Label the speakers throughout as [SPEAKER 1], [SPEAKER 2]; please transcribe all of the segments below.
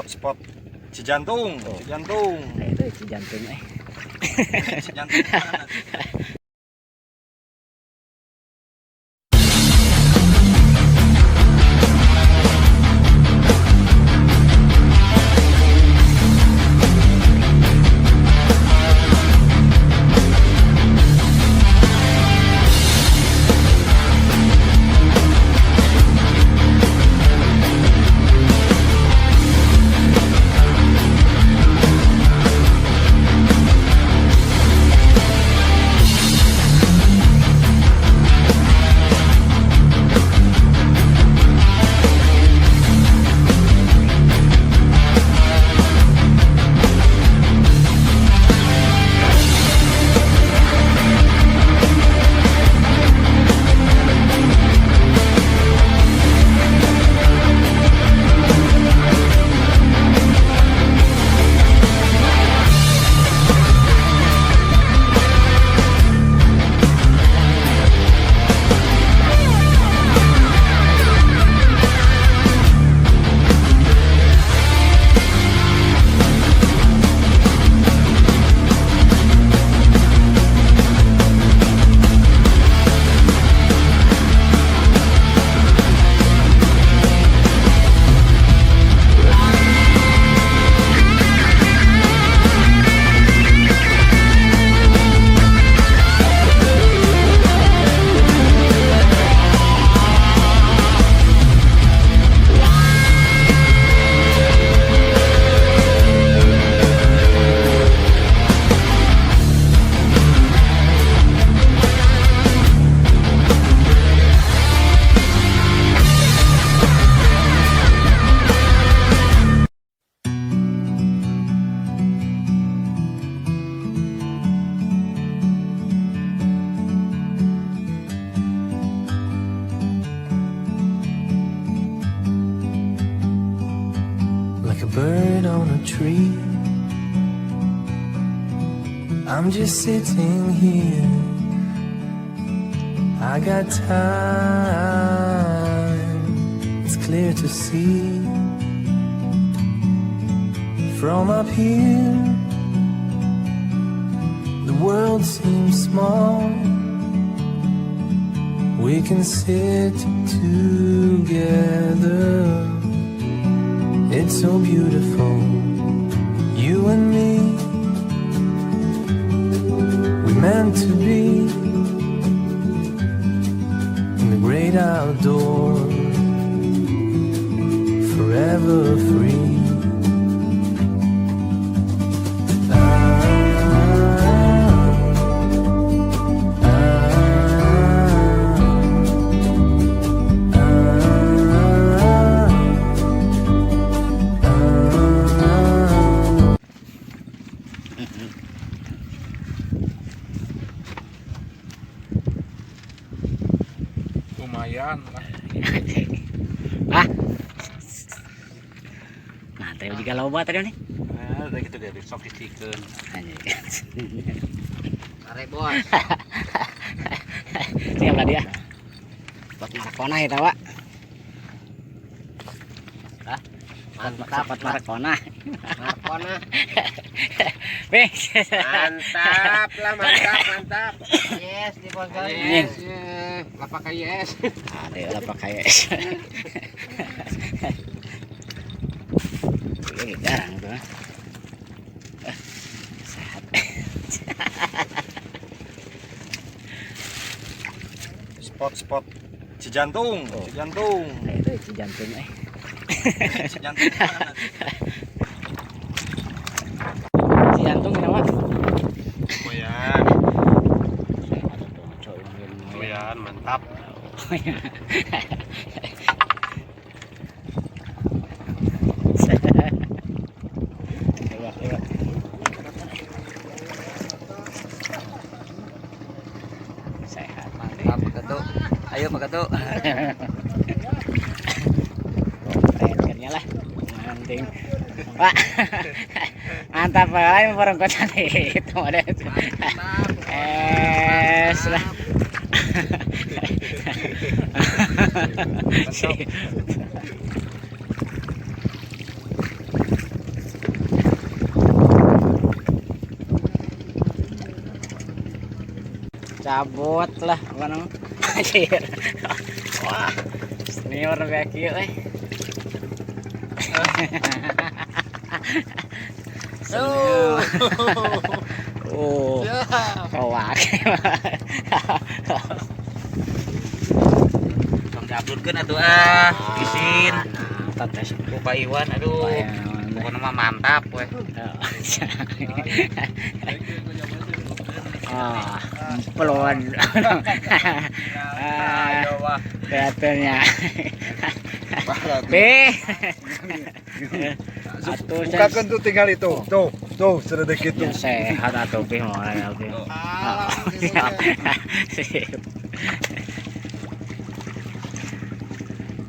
[SPEAKER 1] Spot cijantung, cijantung.
[SPEAKER 2] Nah, itu cijantung
[SPEAKER 1] Cijantung mana?
[SPEAKER 3] Like a bird on a tree, I'm just sitting here. I got time, it's clear to see. From up here, the world seems small. We can sit together. It's so beautiful, you and me. We meant to be in the great outdoors, forever free.
[SPEAKER 1] Lumayan lah.
[SPEAKER 2] Ah, nah tadi juga loba tadi nih.
[SPEAKER 1] Ada gitu deh, sofistikeun.
[SPEAKER 2] Arek bos. Siap lah dia. Buat marakona ya tawa. Hah? Mantap buat marakona. Marakona. Beh.
[SPEAKER 4] Mantap lah, mantap. Yes, di bos.
[SPEAKER 2] Yes.
[SPEAKER 4] Lah pakai yes.
[SPEAKER 2] Ada lah pakai yes. Ini jarang tuh. Sehat.
[SPEAKER 1] Spot cijantung, cijantung.
[SPEAKER 2] Nah, itu cijantung
[SPEAKER 1] Cijantung mana?
[SPEAKER 2] Cijantung kenapa?
[SPEAKER 1] Lumayan. Lumayan, mantap.
[SPEAKER 2] Lewat. Sehat, mantap Pak. Ayo Pak Ketu. Akhirnya lah. Manting. Pak. Mantap Pak. Ayo bareng kocan itu ada. Es lah. Cabut lah apa namanya. Anjir. Wah, senior kayak kieu Oh, kawak.
[SPEAKER 4] Tong diuploadkeun atuh izin.
[SPEAKER 2] Tetes.
[SPEAKER 4] Ku Pak Iwan aduh. Pokoknya mah mantap weh.
[SPEAKER 2] Peluan.
[SPEAKER 1] Ayo wah.
[SPEAKER 2] Kelihatannya. B.
[SPEAKER 1] Bukakan tuh tinggal itu. Tuh sedikit tuh.
[SPEAKER 2] Sehat atau B mau ya B.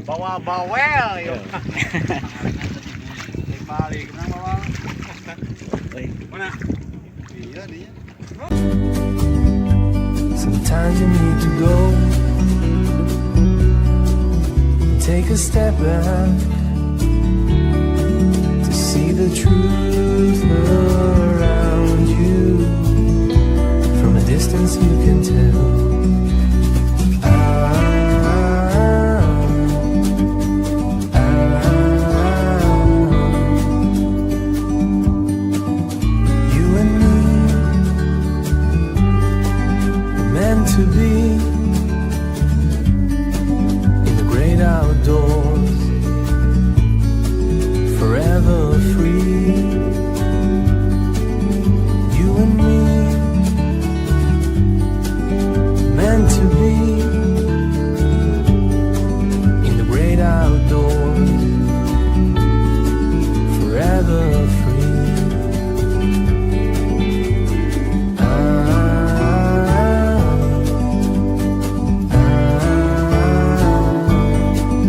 [SPEAKER 1] Bawa bawel yuk. Balik kenapa bawel? Mana? Iya dia.
[SPEAKER 3] Sometimes you need to go and take a step back to see the truth around you. From a distance you can tell. You and me meant to be in the great outdoors, forever free. You and me meant to be in the great outdoors.